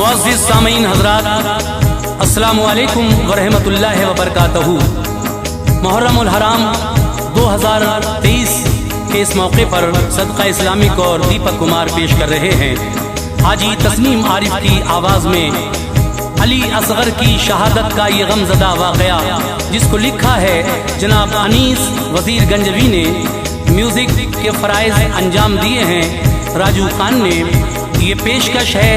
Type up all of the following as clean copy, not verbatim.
मुअज़्ज़िज़ सामीन हज़रात, अस्सलामु अलैकुम व रहमतुल्लाहि व बरकातहू। मुहर्रमुल हराम 2023 के इस मौके पर सदका इस्लामिक और दीपक कुमार पेश कर रहे हैं हाजी तस्नीम आरिफ की आवाज़ में अली असगर की शहादत का ये गमज़दा वाक़या, जिसको लिखा है जनाब अनीस वज़ीर गंजवी ने। म्यूज़िक के फ़राइज़ अंजाम दिए हैं राजू खान ने। ये पेशकश है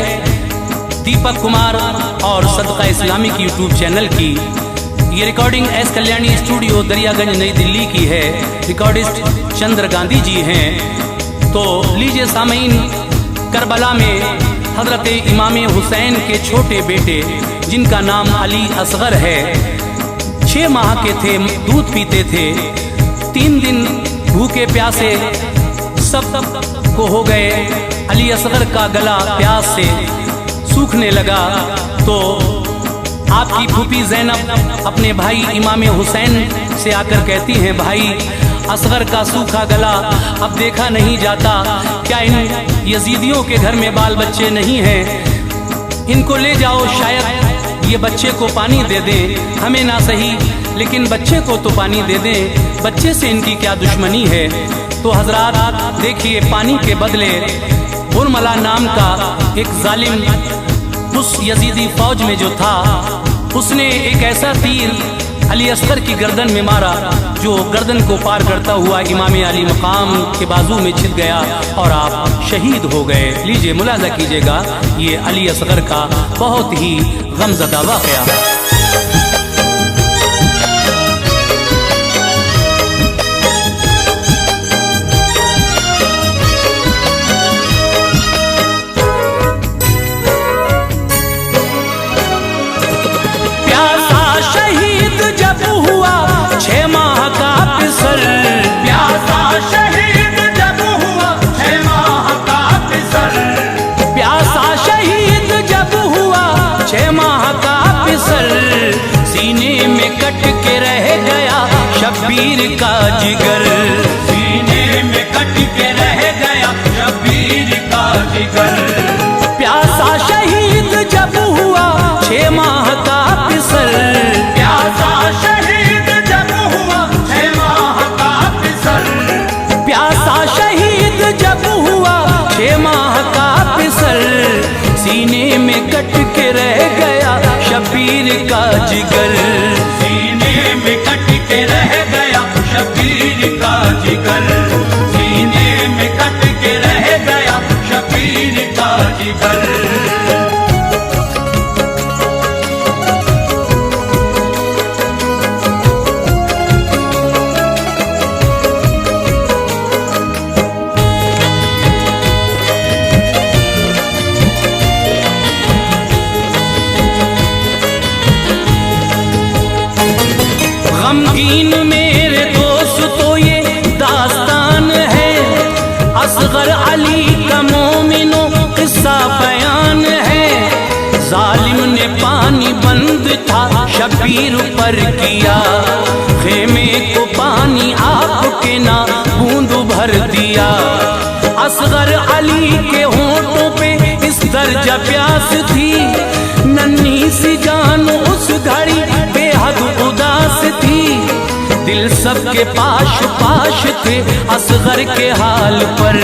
दीपक कुमार और सदका इस्लामिक यूट्यूब चैनल की। ये recording S Kalyani studio Daryaganj नई दिल्ली की है। रिकॉर्डिस्ट चंद्र गांधी जी हैं। तो लीजिए सामीन, करबला में हज़रत इमाम हुसैन के छोटे बेटे जिनका नाम अली असगर है, 6 माह के थे, दूध पीते थे। 3 दिन भूखे प्यासे सब को हो गए। अली असगर का गला प्यास से सूखने लगा तो आपकी फूफी ज़ैनब अपने भाई इमाम हुसैन से आकर कहती हैं, भाई असगर का सूखा गला अब देखा नहीं जाता, क्या इन यजीदियों के घर में बाल बच्चे नहीं हैं? इनको ले जाओ, शायद ये बच्चे को पानी दे दें, हमें ना सही लेकिन बच्चे को तो पानी दे दें, बच्चे से इनकी क्या दुश्मनी है। तो हजरात देखिए, पानी के बदले बुरमला नाम का एक जालिम उस यजीदी फौज में जो था, उसने एक ऐसा तीर अली असगर की गर्दन में मारा जो गर्दन को पार करता हुआ इमाम अली मकाम के बाजू में छिद गया और आप शहीद हो गए। लीजिए मुलाजा कीजिएगा ये अली असगर का बहुत ही गमज़दा वाक़या। शब्बीर का जिगर सीने में कट के रह गया, शब्बीर का जिगर। प्यासा शहीद जब हुआ 6 माह का पिसर, प्यासा शहीद जब हुआ 6 माह का पिसर, प्यासा शहीद जब हुआ 6 माह का पिसर, सीने में कट के रह गया शब्बीर का जिगर, सीने में कट के रह गया शब्बीर का जिगर, सीने में कट के रह गया शब्बीर का जिगर। गमगीन मेरे दोस्त तो ये दास्तान है, असगर अली का मोमिनो किस्सा बयान है। जालिम ने पानी बंद था शब्बीर पर किया, खेमे को पानी आपके ना बूंद भर दिया। असगर अली के होंठों पे इस दर्जा प्यास थी, नन्ही सी जान उस घड़ी बेहद उदास थी। दिल सबके पाश पाश थे असगर के हाल पर,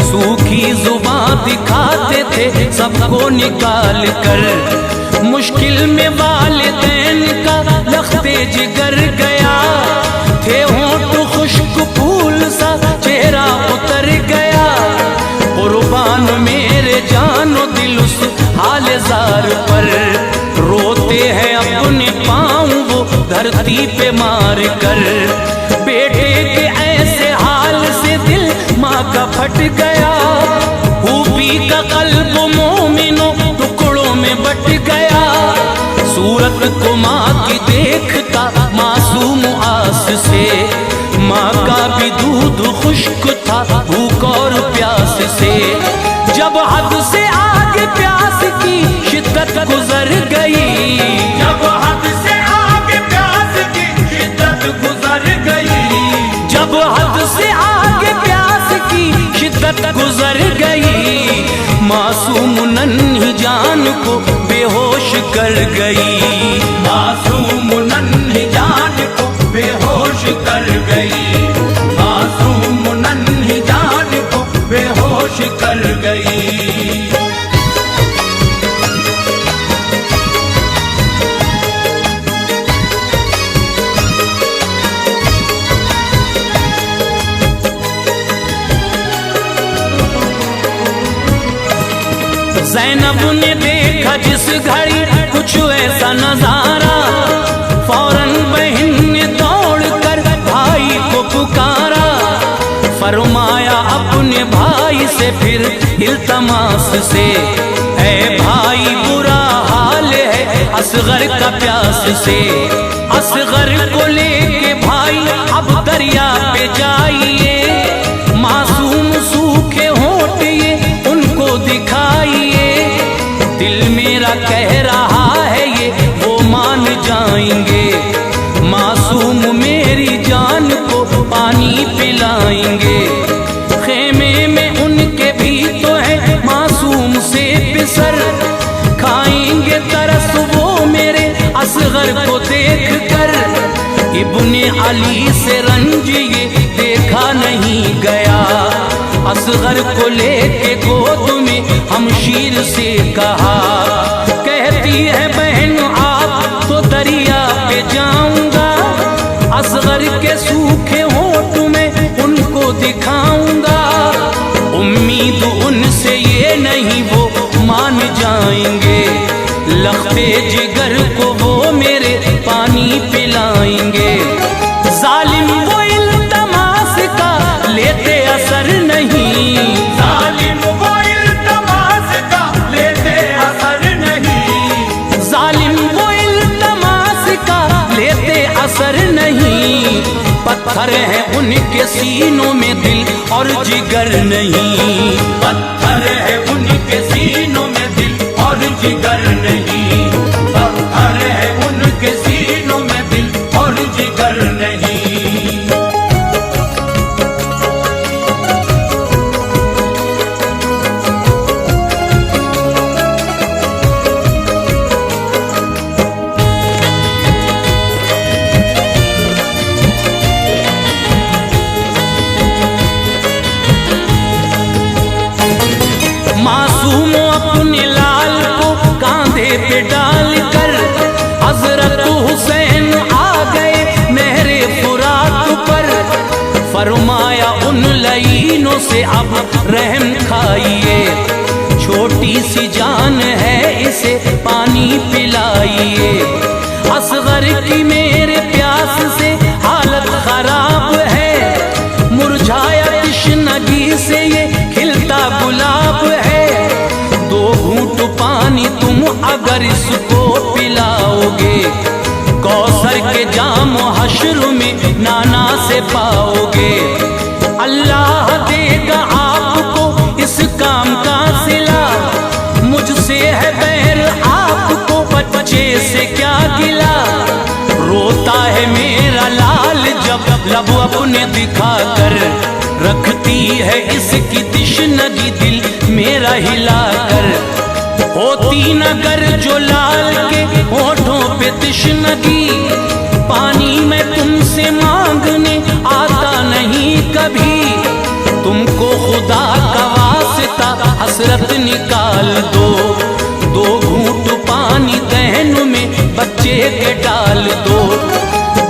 सूखी जुबान दिखाते थे सबको निकाल कर। मुश्किल में वालिदैन का लख्ते जिगर गया, थे होंठ खुश्क फूल सा चेहरा उतर गया। कुर्बान मेरे जानो दिल उस हाल जार पर, रोते हैं अपने पाँव वो धरती पे मार कर। बेटे के ऐसे हाल से दिल माँ का फट गया, फूफी का कल्ब मोमिनो टुकड़ों में बट गया। सूरत को माँ की देखता मासूम आस से, माँ का भी दूध खुश्क था भूख और प्यास से। जब हद से आगे प्यास की शिद्दत गुजर गई, जब हद से आगे प्यास की शिद्दत गुजर गई, जब हद से आगे प्यास की शिद्दत गुजर गई। मासूम नन्ही जान को बेहोश कर गई। मासूम नन्ही जान को बेहोश कर गई। मासूम नन्ही जान को बेहोश कर गई। ज़ैनब ने देखा जिस घड़ी कुछ ऐसा नजारा, फौरन बहन ने दौड़कर भाई को पुकारा। फरमाया अपने भाई से फिर इल्तमास से, ऐ भाई बुरा हाल है असगर का प्यास से। असगर को लेके भाई अब दरिया पे जाइए, मासूम सूखे होंठ ये उनको दिखाइए। दिल मेरा कह रहा है ये वो मान जाएंगे, मासूम मेरी जान को पानी पिलाएंगे। खेमे में उनके भी तो है मासूम से पिसर, खाएंगे तरस वो मेरे असगर को देख कर। इब्ने अली से रंज ये देखा नहीं गया, असगर को लेके गोद में हमशीर से कहा। कहती है बहन आप तो दरिया पे जाऊंगा, असगर के सूखे होंठ में उनको दिखाऊंगा। उम्मीद उनसे ये नहीं वो मान जाएंगे, लख्ते जिगर को वो मेरे पानी पिलाएंगे। जालिम वो इल्तमास का लेते असर नहीं, जालिम वो इल्तमास का लेते असर नहीं। जालिम वो इल्तमास का लेते असर नहीं। पत्थर है उनके सीनों में दिल और जिगर नहीं। पत्थर है उनके सीनों में दिल और जिगर नहीं। पत्थर है उनके सीनों में दिल और जिगर नहीं। मासूम अपने लाल को कांधे पे डालकर हजरत हुसैन आ गए नहरे फुरात पर। फरमाया उन लईनों से अब रहम खाइए, छोटी सी जान है इसे पानी पिलाइए। असगर की मेरे प्यास से हालत खराब है, मुरझाया तृष्णगी से ये खिलता गुलाब है। दो घूंट पानी तुम अगर इसको पिलाओगे, कौसर के जाम हश्र में नाना से पाओगे। अल्लाह देगा आपको इस काम का सिला, मुझसे है बैर आपको बच्चे से क्या गिला। रोता है मेरा लाल जब लब अपने दिखाकर, रखती है इसकी तिश्नगी दिल मेरा हिलाकर। होती नगर जो लाल के होठों पे तिश्नगी, पानी मैं तुमसे मांगने आता नहीं कभी। तुमको खुदा का वास्ता हसरत निकाल दो, दो घूंट पानी दहन में बच्चे के डाल दो।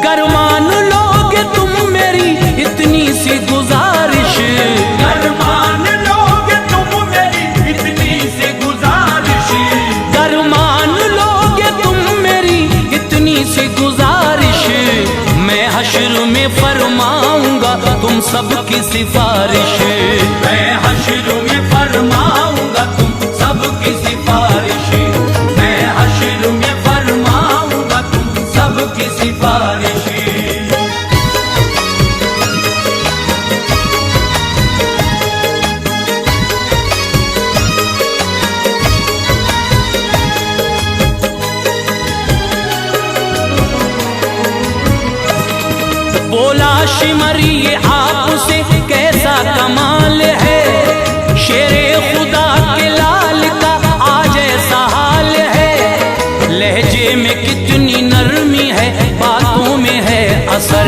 गर मान लोगे तुम मेरी इतनी सी गुजारिश, गर मान लोगे तुम मेरी इतनी सी गुजारिश। गर मान लोगे तुम मेरी इतनी सी गुजारिश, मैं हश्र में फरमाऊंगा तुम सबकी सिफारिश। मैं हश्र में फरमाऊंगा तुम सबकी सिफारिश। मैं हश्र में फरमाऊंगा तुम सबकी सिफारिश। बोला शिमर ये आपसे कैसा कमाल है, शेरे खुदा के लाल का आज ऐसा हाल लहजे में कितनी नरमी है, बातों में है असर।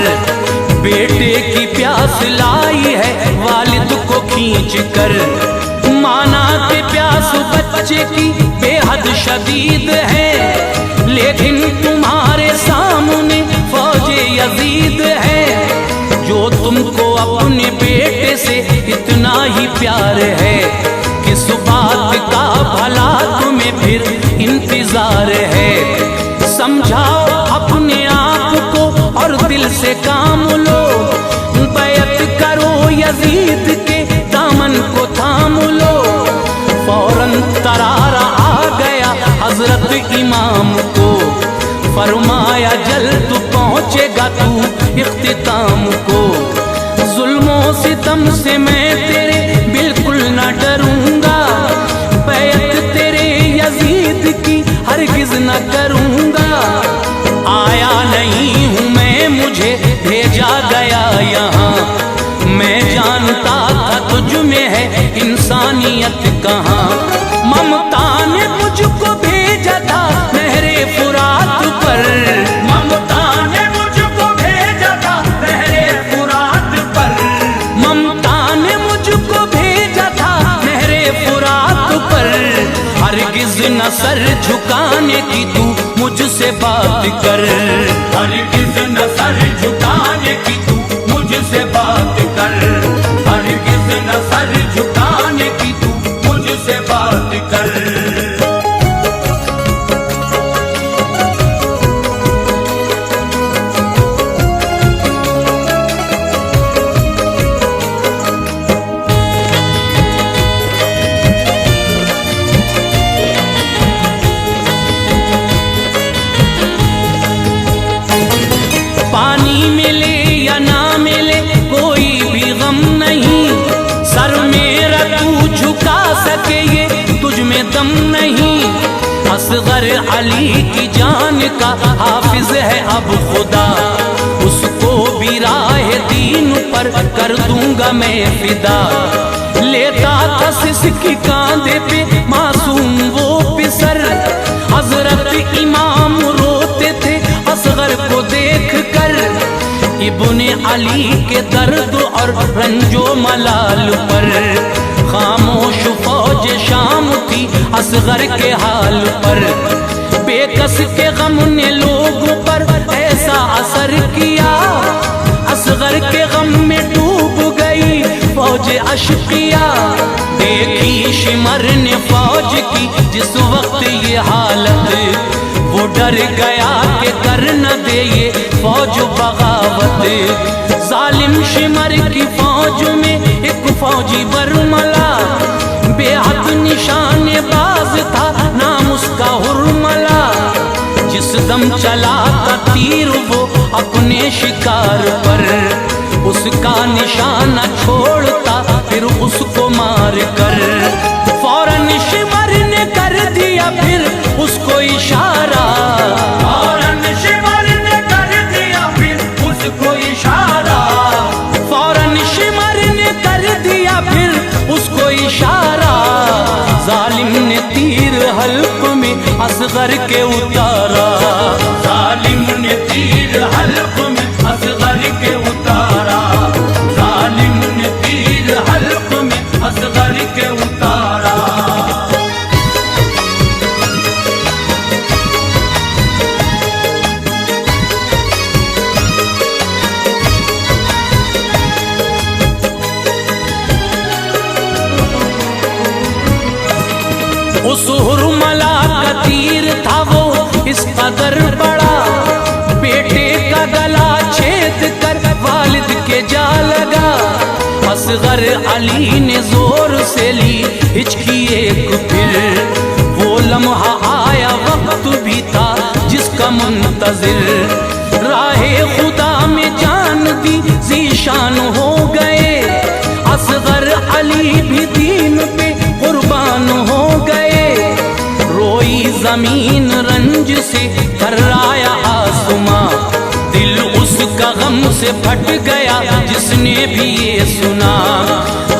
बेटे की प्यास लाई है वालिद को खींच कर, माना के प्यास बच्चे की बेहद शदीद है, लेकिन तुम्हारे सामने फौजे यजीद है। जो तुमको अपने बेटे से इतना ही प्यार है, किस बात का भला तुम्हें फिर इंतजार है। समझाओ अपने आप को और दिल से काम लो, बैत करो यजीद के दामन को थाम लो। फौरन तरारा आ गया हजरत इमाम को, फरमाया जल्द पहुंचेगा तू इख्तिताम को। जुल्मों सितम से मैं तेरे बिल्कुल न डरूंगा, बैत तेरे यजीद की हरगिज न करूंगा। आया नहीं हूँ मैं, मुझे भेजा गया यहाँ, मैं जानता था तुझ में है इंसानियत कहाँ। ममता ने मुझको भेजा था नहरे फुरात पर, ममता ने मुझको भेजा था नहरे फुरात पर, ममता ने मुझको भेजा था नहरे फुरात पर। हरगिज न सर झुकाने की तू मुझसे बात कर, हरगिज न सर झुकाने की तू मुझसे बात कर, हरगिज न सर झुकाने की तू मुझसे बात कर। पानी मिले या ना मिले कोई भी गम नहीं, सर मेरा तू झुका सके ये तुझ में दम नहीं। असगर अली की जान का हाफिज है अब खुदा, उसको भी राह दीन पर कर दूंगा मैं फिदा। लेता था सिसकी कांधे पे मासूम वो पिसर, हजरत इमाम रोते थे असगर को देख कर। इब्ने अली के दर्द और रंजो मलाल पर, खामोश फौज शाम थी असगर के हाल पर। बेकस के गम ने लोगों पर ऐसा असर किया, असगर के गम में डूब गई फौज अशकिया। देखी शिमर ने फौज की जिस वक्त ये हालत, वो डर गया कि कर न दे ये फौज बगावत। जालिम शिमर की फौज में एक फौजी बरमला, बेहद निशानेबाज था नाम उसका हुरमला। जिस दम चला था तीर वो अपने शिकार पर, उसका निशाना छोड़ता फिर उसको मार कर। फौरन शिमर ने कर दिया फिर उसको इशारा, फौरन शिमर ने कर दिया फिर उसको इशारा, फौरन शिमर ने कर दिया फिर उसको इशारा। जालिम ने तीर हल्क में असगर के उतारा, जालिम ने तीर हल्क में असगर के उतारा, जालिम ने तीर हल्क में असगर के उतारा। उस हुरमला का तीर था वो इस कदर बड़ा, बेटे का गला छेद कर वालिद के जा लगा। असगर अली ने जोर से ली हिचकी एक फिर, वो लम्हा आया वक्त भी था जिसका मुंतजिर। राहे खुदा में जान दी जीशान हो गए, असगर अली भी दीन पे कुर्बान हो गए। रोई जमीन रंज से कर्राया आसमां, दिल उसका गम से फट गया जिसने भी ये सुना।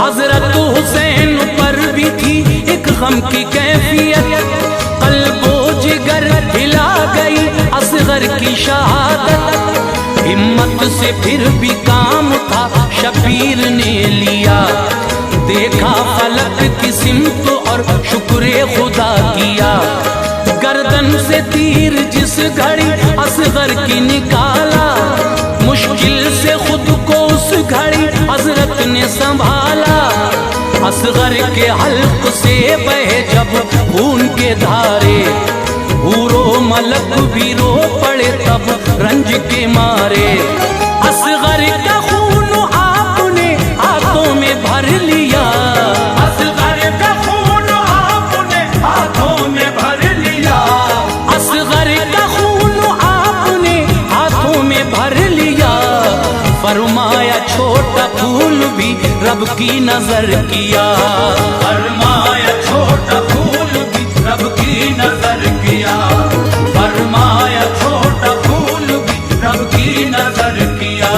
हजरत हुसैन पर भी थी एक गम की कैफियत, कल्बो जिगर हिला गई असगर की शहादत। हिम्मत से फिर भी काम था शबीर ने लिया, देखा फलक की सिमत और शुक्र खुदा किया। गर्दन से तीर जिस घड़ी असगर की निकाला, मुश्किल से खुद को उस घड़ी हजरत ने संभाला। असगर के हल्क से बहे जब खून के धारे, हूरो मलक भी रो पड़े तब रंज के मारे। असगर का खून आपने हाथों में भर लिया, असगर का खून आपने हाथों में भर लिया, असगर का खून आपने हाथों में भर लिया। फरमाया छोटा फूल भी रब की नजर किया, फरमाया छोटा फूल भी रब की नजर किया, फरमाया छोटा फूल भी रब की नजर किया।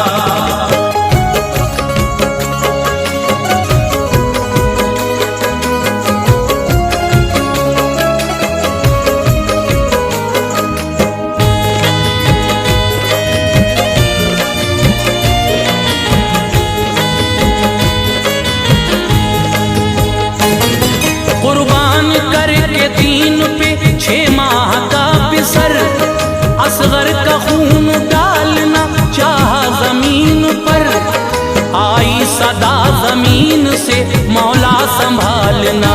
कुर्बान करके दीन पे 6 माह का बिसर, असगर का खून डालना चाहा जमीन पर। आई सदा जमीन से मौला संभालना,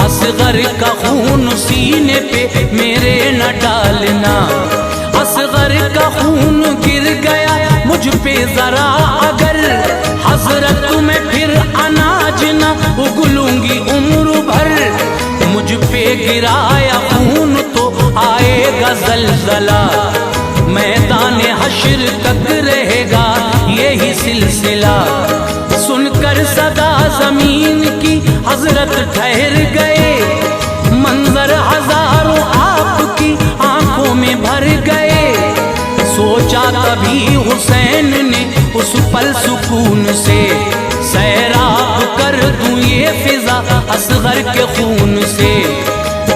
असगर का खून सीने पे मेरे न डालना। असगर का खून गिर गया मुझ पे जरा अगर, हजरत में फिर अनाज न उगलूंगी उम्र भर। मुझ पे गिराया खून तो आएगा जलजला, मैदान हश्र तक रहेगा यही सिलसिला। सुनकर सदा जमीन की हजरत ठहर गए, मंजर हजारों आपकी आंखों में भर गए। सोचा तभी हुसैन ने उस पल सुकून से, सैराब कर दूं ये फिजा असगर के खून से।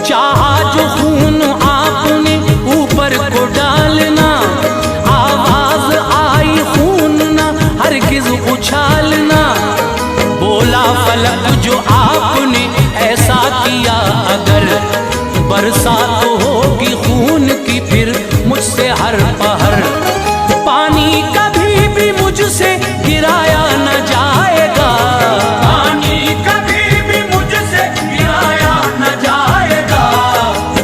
चाहा जो खून आपने ऊपर को डालना, आवाज आई खून ना हरगिज उछालना। बोला फलक जो आपने ऐसा किया अगर, बरसात होगी खून की फिर मुझसे हर पहर। पानी कभी भी मुझसे गिराया न जाएगा, पानी कभी भी मुझसे गिराया न जाएगा,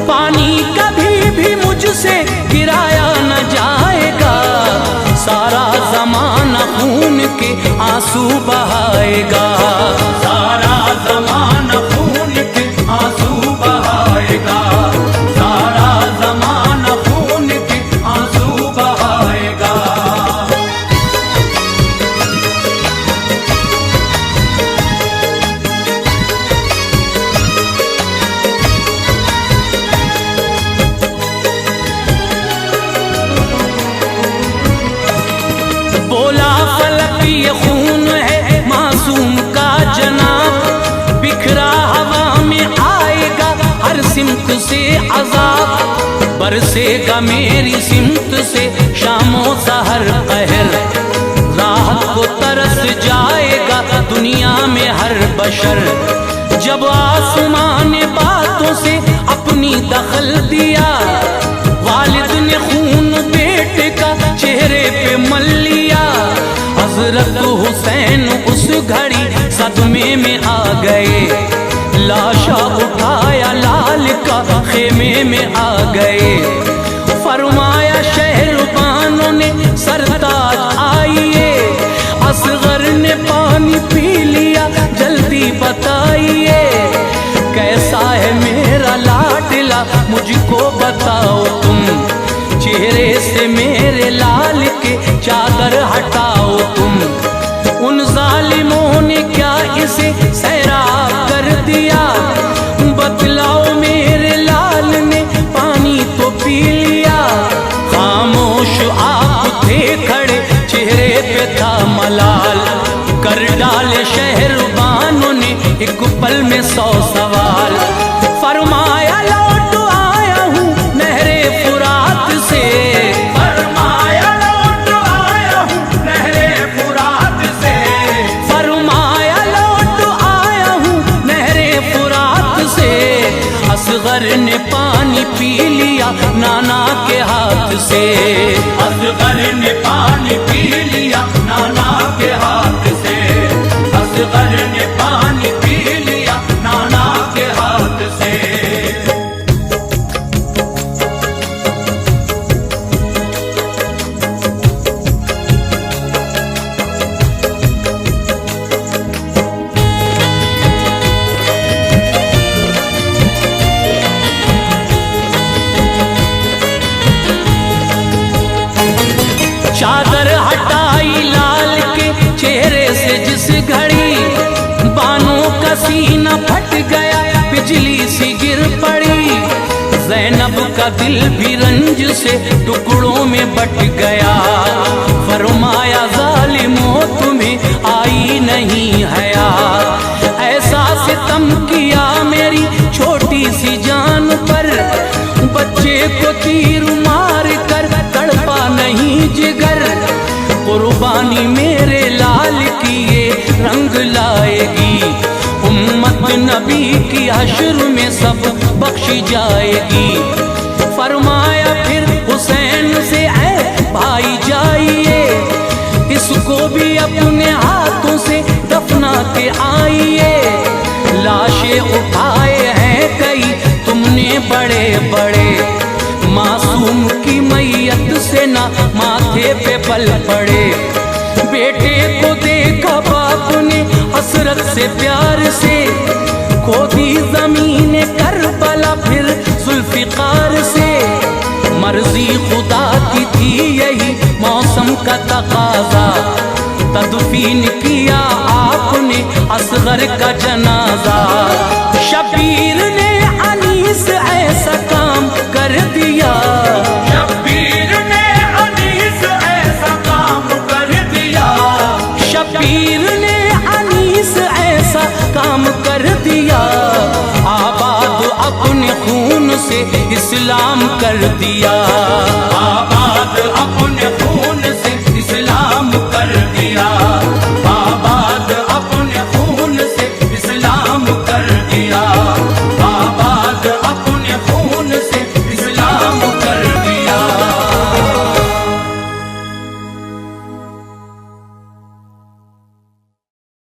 पानी कभी भी मुझसे गिराया न जाएगा। सारा जमाना खून के आंसू बहाएगा, सारा ज़माना खून के आंसू बहाएगा, सारा ज़माना खून के आंसू बहाएगा। बोला फलक ये खून है मासूम का जनाब, बिखरा हवा में आएगा हर सिमत से अजाब। बरसेगा मेरी सिमत से शामो सहर कहर, राहत को तरस जाएगा दुनिया में हर बशर। जब आसमान ने बातों से अपनी दखल दिया, वालिद ने खून बेटे का चेहरे पे मल लिया। हजरत हुसैन उस घड़ी सदमे में आ गए, लाशा उठाया लाल का खेमे में आ गए। फरमाया शहरबानों ने सरताज आइए, असगर ने पानी पी लिया जल्दी बताइए। कैसा है मेरा लाडला मुझको बताओ तुम, चेहरे से मेरे लाल के चादर हटाओ तुम। उन जालिमों ने क्या इसे सैराब कर दिया, बतलाओ मेरे लाल ने पानी तो पी लिया। खामोश आप थे खड़े चेहरे पे था मलाल, कर डाले शहरबानों ने एक पल में 100 सवाल। फरमाया लौट आया हूँ नहरे फुरात नाना के हाथ से। असगर ने पानी पी लिया नाना के हाथ से, असगर ने पानी पी लिया नाना के हाथ से। चादर हटाई लाल के चेहरे से जिस घड़ी, बानों का सीना फट गया बिजली सी गिर पड़ी। ज़ैनब का दिल भी रंज से टुकड़ों में बट गया। फरमाया ज़ालिमों तुम्हें आई नहीं हया, ऐसा सितम किया मेरी छोटी सी जान पर। बच्चे को तीर मार कर तड़पा नहीं जिगर, कुर्बानी मेरे लाल की ये रंग लाएगी। उम्मत नबी की हश्र में सब बख्शी जाएगी। फरमाया फिर हुसैन से ऐ भाई जाइए, इसको भी अपने हाथों से दफना के आइए। लाशें उठाए हैं कई तुमने बड़े बड़े, मासूम की मैयत से ना माथे पे पल पड़े। बेटे को देखा बाप ने हसरत से प्यार से, खोदी जमीन करबला फिर जुल्फिकार से। मर्जी खुदा की थी यही मौसम का तकाजा, तदफीन किया आपने असगर का जनाजा। शबीर ने अनीस ऐसा काम कर दिया, शब्बीर ने अनीस ऐसा काम कर दिया, शबीर ने अनीस ऐसा काम कर दिया। आबाद अपने खून से इस्लाम कर दिया।